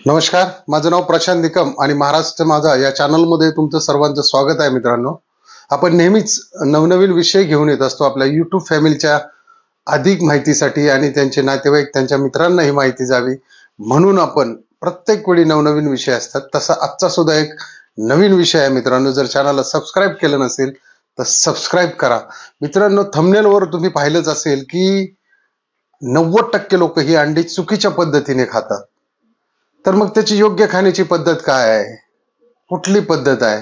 नमस्कार, माझं नाव प्रशांत निकम आणि महाराष्ट्र माझा या चॅनलमध्ये तुमचं सर्वांचं स्वागत आहे. मित्रांनो, आपण नेहमीच नवनवीन विषय घेऊन येत असतो आपल्या यूट्यूब फॅमिलीच्या अधिक माहितीसाठी आणि त्यांचे नातेवाईक त्यांच्या मित्रांना ही माहिती जावी म्हणून आपण प्रत्येक वेळी नवनवीन विषय असतात. तसा आजचा सुद्धा एक नवीन विषय आहे. मित्रांनो, जर चॅनलला सबस्क्राईब केलं नसेल तर सबस्क्राईब करा. मित्रांनो, थंबनेलवर तुम्ही पाहिलंच असेल की 90% लोक ही अंडी चुकीच्या पद्धतीने खातात. तर मग त्याची योग्य खाण्याची पद्धत काय आहे, कुठली पद्धत आहे,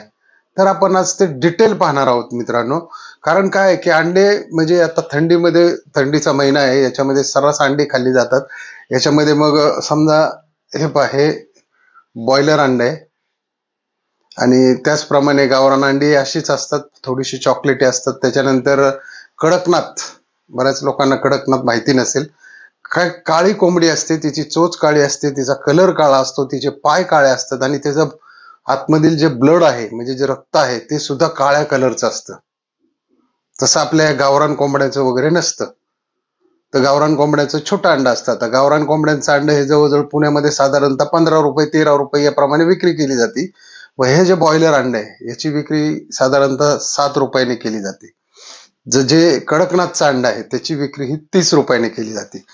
तर आपण आज ते डिटेल पाहणार आहोत. मित्रांनो, कारण काय आहे की अंडे म्हणजे आता थंडीचा महिना आहे, याच्यामध्ये सर्रास अंडी खाल्ली जातात. याच्यामध्ये मग समजा हे बॉयलर अंडे आणि त्याचप्रमाणे गावरान अंडी अशीच असतात, थोडीशी चॉकलेटी असतात. त्याच्यानंतर कडकनाथ, बऱ्याच लोकांना कडकनाथ माहिती नसेल. काय काळी कोंबडी असते, तिची चोच काळी असते, तिचा कलर काळा असतो, तिचे पाय काळे असतात आणि त्याचं आतमधील जे ब्लड आहे म्हणजे जे रक्त आहे ते सुद्धा काळ्या कलरचं असतं. तसं आपल्या गावरान कोंबड्याचं वगैरे नसतं. तर गावरान कोंबड्याचं छोटं अंड असतं. आता गावरान कोंबड्यांचं अंड हे जवळजवळ पुण्यामध्ये साधारणतः 15 रुपये 13 रुपये याप्रमाणे विक्री केली जाते. व हे जे बॉयलर अंडे आहे याची विक्री साधारणतः 7 रुपयाने केली जाते. जे कडकनाथचं अंड आहे त्याची विक्री ही 30 रुपयाने केली जाते.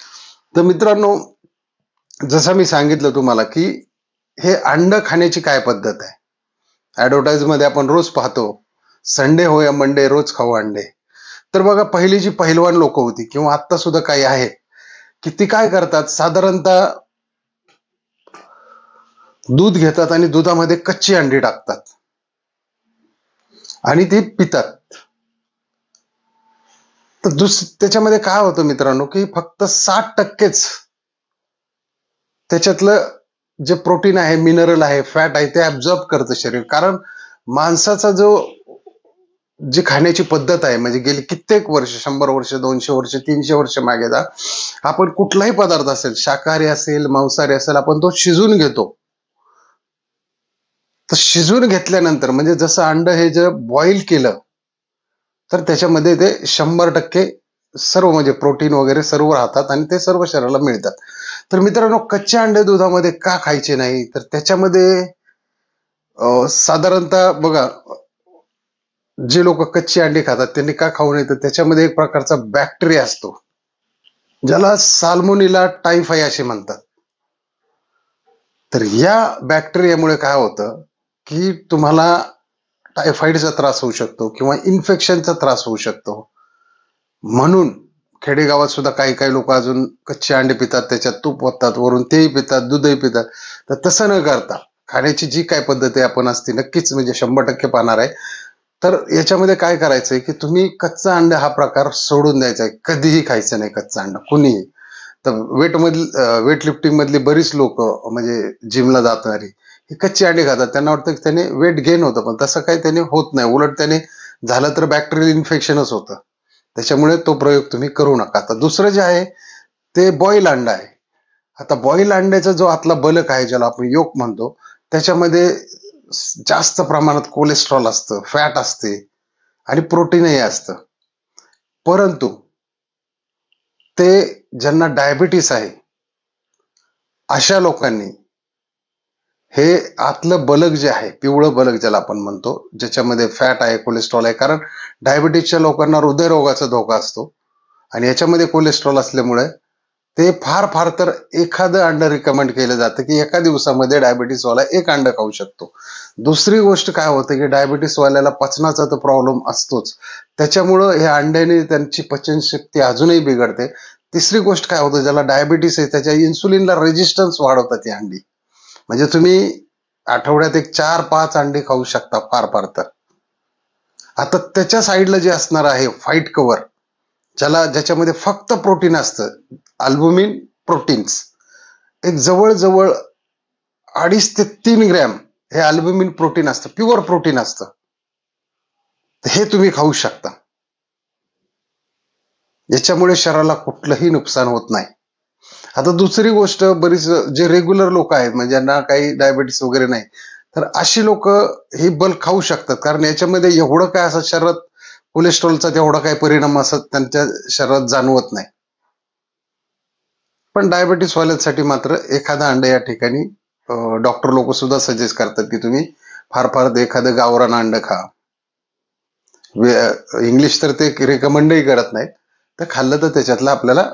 तर मित्रांनो, जसं मी सांगितलं तुम्हाला की हे अंड खाण्याची काय पद्धत आहे. ऍडव्हर्टाइज मध्ये आपण रोज पाहतो, संडे हो या मंडे रोज खाऊ अंडे. तर बघा, पहिली जी पहिलवान लोक होती किंवा आता सुद्धा काही आहे की ती काय करतात, साधारणतः दूध घेतात आणि दुधामध्ये कच्ची अंडी टाकतात आणि ती पितात. तर त्याच्यामध्ये काय होतं मित्रांनो की फक्त 60%च त्याच्यातलं जे प्रोटीन आहे, मिनरल आहे, फॅट आहे ते ऍब्झॉर्ब करतं शरीर. कारण माणसाचा जी खाण्याची पद्धत आहे म्हणजे गेली कित्येक वर्ष, 100 वर्ष, 200 वर्ष, 300 वर्ष मागे जा, आपण कुठलाही पदार्थ असेल, शाकाहारी असेल, मांसाहारी असेल, आपण तो शिजून घेतो. तर शिजून घेतल्यानंतर म्हणजे जसं अंड हे जे बॉईल केलं तर त्याच्यामध्ये ते 100% सर्व म्हणजे प्रोटीन वगैरे सर्व राहतात आणि ते सर्व शरीराला मिळतात. तर मित्रांनो, कच्चे अंडे दुधामध्ये का खायचे नाही, तर त्याच्यामध्ये साधारणतः बघा, जे लोक कच्ची अंडी खातात त्यांनी का खाऊ नये, तर त्याच्यामध्ये एक प्रकारचा बॅक्टेरिया असतो ज्याला साल्मोनेला टायफाई असे म्हणतात. तर या बॅक्टेरियामुळे काय होतं की तुम्हाला टायफॉइडचा त्रास होऊ शकतो किंवा इन्फेक्शनचा त्रास होऊ शकतो. म्हणून खेडेगावात सुद्धा काही काही लोक अजून कच्चे अंडे पितात, त्याच्यात तूप ओततात, वरून तेही पितात, दूधही पितात. तर तसं न करता खाण्याची जी काय पद्धत आहे आपण असते नक्कीच म्हणजे 100% पाहणार आहे. तर याच्यामध्ये काय करायचंय की तुम्ही कच्चा अंडा हा प्रकार सोडून द्यायचा आहे. कधीही खायचं नाही कच्चा अंडा कुणीही. तर वेट लिफ्टिंग मधली बरीच लोक म्हणजे जिमला जाणारी ही कच्ची अंडी खातात. त्यांना वाटतं की त्याने वेट गेन होतं, पण तसं काही त्याने होत नाही. उलट त्याने झालं तर बॅक्टेरियल इन्फेक्शनच होतं. त्याच्यामुळे तो प्रयोग तुम्ही करू नका. आता दुसरं जे आहे ते बॉईल अंडा आहे. आता बॉईल अंड्याचा जो आतला बलक आहे, ज्याला आपण योक म्हणतो, त्याच्यामध्ये जास्त प्रमाणात कोलेस्ट्रॉल असतं, फॅट असते आणि प्रोटीनही असतं. परंतु ते ज्यांना डायबिटीस आहे अशा लोकांनी हे आतलं बलक जे आहे, पिवळं बलक ज्याला आपण म्हणतो, ज्याच्यामध्ये फॅट आहे, कोलेस्ट्रॉल आहे, कारण डायबिटीसच्या लोकांना हृदयरोगाचा धोका असतो आणि याच्यामध्ये कोलेस्ट्रॉल असल्यामुळे ते फार फार तर एखादं अंड रिकमेंड केलं जातं की एका दिवसामध्ये डायबिटीसवाला एक अंड खाऊ शकतो. दुसरी गोष्ट काय होतं की डायबिटीसवाल्याला पचनाचा तर प्रॉब्लेम असतोच, त्याच्यामुळं हे अंड्याने त्यांची पचनशक्ती अजूनही बिघडते. तिसरी गोष्ट काय होतं, ज्याला डायबिटीस आहे त्याच्या इन्सुलिनला रेजिस्टन्स वाढवतात ती अंडी. म्हणजे तुम्ही आठवड्यात एक 4-5 अंडी खाऊ शकता फार फार तर. आता त्याच्या साईडला जे असणार आहे फाईट कव्हर, ज्याच्यामध्ये फक्त प्रोटीन असतं, अल्बुमिन प्रोटीन्स, एक जवळजवळ 2.5 ते 3 ग्रॅम हे अल्बुमिन प्रोटीन असतं, प्युअर प्रोटीन असतं. हे तुम्ही खाऊ शकता. याच्यामुळे शरीराला कुठलंही नुकसान होत नाही. आता दुसरी गोष्ट, बरीच जे रेग्युलर लोक आहेत म्हणजे ज्यांना काही डायबिटीस वगैरे नाही, तर अशी लोक हे बल्क खाऊ शकतात. कारण याच्यामध्ये एवढं काय असं शरीरात कोलेस्ट्रॉलचा तेवढा काही परिणाम असं त्यांच्या शरीरात जाणवत नाही. पण डायबिटीस वाल्यांसाठी मात्र एखादा अंडा या ठिकाणी डॉक्टर लोक सुद्धा सजेस्ट करतात की तुम्ही फार फार एखादं गावरान अंड खा. इंग्लिश तर ते रेकमेंडही करत नाहीत, तर खाल्लं तर त्याच्यातलं आपल्याला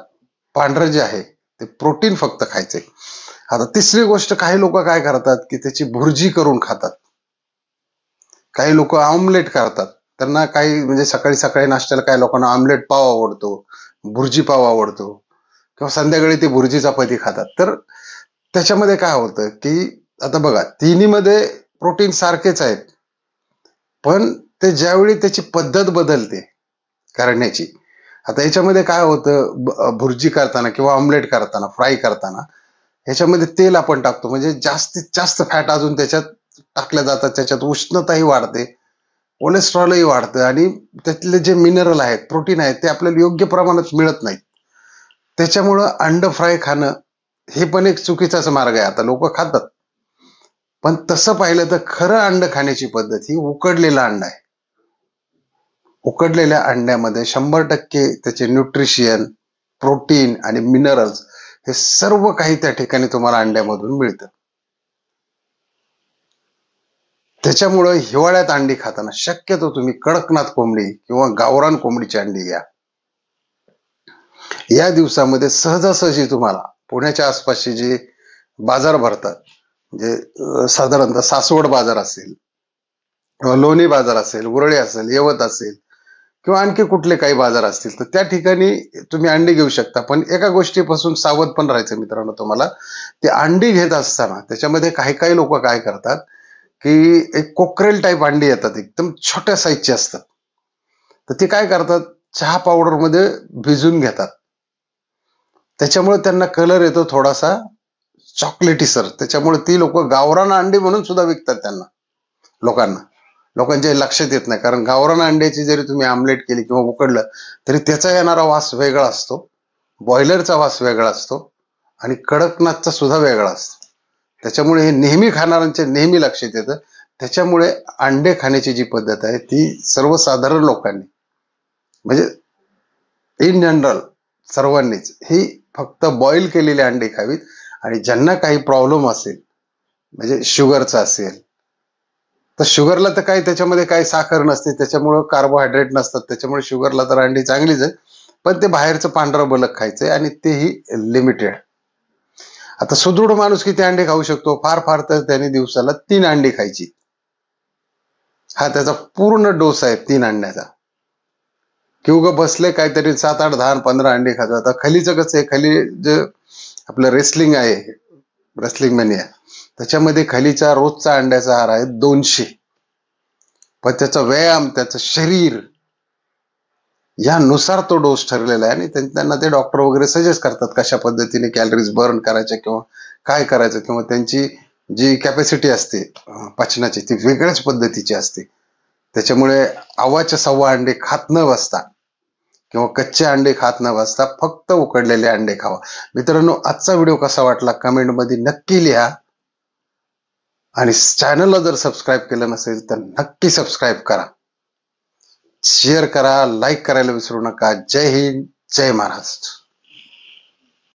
पांढरं जे आहे ते प्रोटीन फक्त खायचे. आता तिसरी गोष्ट, काही लोक काय करतात की त्याची भुर्जी करून खातात. काही लोक ऑमलेट करतात. त्यांना काही म्हणजे सकाळी सकाळी नाश्त्याला काही लोकांना ऑमलेट पाव आवडतो, भुर्जी पाव आवडतो, किंवा संध्याकाळी ते भुर्जी चपाती खातात. तर त्याच्यामध्ये काय होतं की आता बघा, तिन्हीमध्ये प्रोटीन सारखेच आहेत, पण ते ज्यावेळी त्याची पद्धत बदलते करण्याची. आता याच्यामध्ये काय होतं, भुर्जी करताना किंवा ऑमलेट करताना, फ्राय करताना ह्याच्यामध्ये तेल आपण टाकतो, म्हणजे जास्तीत जास्त फॅट अजून त्याच्यात टाकल्या जातात. त्याच्यात उष्णताही वाढते, कोलेस्ट्रॉलही वाढतं, आणि त्यातले जे मिनरल आहेत, प्रोटीन आहेत, ते आपल्याला योग्य प्रमाणात मिळत नाहीत. त्याच्यामुळं अंड फ्राय खाणं हे पण एक चुकीचाच मार्ग आहे. आता लोक खातात, पण तसं पाहिलं तर खरं अंड खाण्याची पद्धत ही उकडलेला अंड आहे. उकडलेल्या अंड्यामध्ये 100% त्याचे न्यूट्रिशियन, प्रोटीन आणि मिनरल्स हे सर्व काही त्या ठिकाणी तुम्हाला अंड्यामधून मिळतं. त्याच्यामुळं हिवाळ्यात अंडी खाताना शक्यतो तुम्ही कडकनाथ कोंबडी किंवा गावरान कोंबडीची अंडी घ्या. या दिवसामध्ये सहजासहजी तुम्हाला पुण्याच्या आसपासचे जे बाजार भरतात, म्हणजे साधारणतः सासवड बाजार असेल, लोणी बाजार असेल, उरळी असेल, यवत असेल, किंवा आणखी कुठले काही बाजार असतील, तर त्या ठिकाणी तुम्ही अंडी घेऊ शकता. पण एका गोष्टीपासून सावध पण राहायचं मित्रांनो तुम्हाला. ते अंडी घेत असताना त्याच्यामध्ये काही काही लोक काय करतात की एक कोकरेल टाईप अंडी येतात, एकदम छोट्या साईजची असतात. तर ते काय करतात, चहा पावडर मध्ये भिजून घेतात. त्याच्यामुळे त्यांना कलर येतो थोडासा चॉकलेटी सर. त्याच्यामुळे ती लोक गावरान अंडी म्हणून सुद्धा विकतात त्यांना, लोकांच्या लक्षात येत नाही. कारण गावरान अंड्याची जरी तुम्ही आमलेट केली किंवा उकडलं तरी त्याचा येणारा वास वेगळा असतो, बॉयलरचा वास वेगळा असतो, आणि कडकनाथचा सुद्धा वेगळा असतो. त्याच्यामुळे हे नेहमी खाणाऱ्यांच्या नेहमी लक्षात येतं. त्याच्यामुळे अंडे खाण्याची जी पद्धत आहे ती सर्वसाधारण लोकांनी, म्हणजे इन जनरल सर्वांनीच, ही फक्त बॉईल केलेली अंडी खावीत. आणि ज्यांना काही प्रॉब्लेम असेल, म्हणजे शुगरचा असेल, तर शुगरला तर काही त्याच्यामध्ये काही साखर नसते, त्याच्यामुळं कार्बोहायड्रेट नसतात, त्याच्यामुळे शुगरला तर अंडी चांगलीच आहे. पण ते बाहेरचं पांढरं बलक खायचंय, आणि तेही लिमिटेड. आता सुदृढ माणूस किती अंडे खाऊ शकतो, फार फार तर त्याने दिवसाला 3 अंडी खायची. हा त्याचा पूर्ण डोस आहे 3 अंड्याचा. की उगा बसले काहीतरी 7, 8, 10, 15 अंडे खातात. आता खलीचं कसं आहे, खली जे आपलं रेसलिंग आहे, रेसलिंग मॅनिया, त्याच्यामध्ये खलीचा रोजचा अंड्याचा आहार आहे 200. पण त्याचा व्यायाम, त्याचं शरीर यानुसार तो डोस ठरलेला आहे. आणि त्यांना ते डॉक्टर वगैरे सजेस्ट करतात कशा पद्धतीने कॅलरीज बर्न करायच्या किंवा काय करायचं, किंवा त्यांची जी कॅपॅसिटी असते पचनाची ती वेगळ्याच पद्धतीची असते. त्याच्यामुळे अव्वाच्या सव्वा अंडे खात न बसता किंवा कच्चे अंडे खात न बसता फक्त उकडलेले अंडे खावा. मित्रांनो, आजचा व्हिडिओ कसा वाटला कमेंटमध्ये नक्की लिहा. आणि चॅनलला जर सबस्क्राईब केलं नसेल तर नक्की सबस्क्राईब करा, शेअर करा, लाईक करायला विसरू नका. जय हिंद, जय महाराष्ट्र.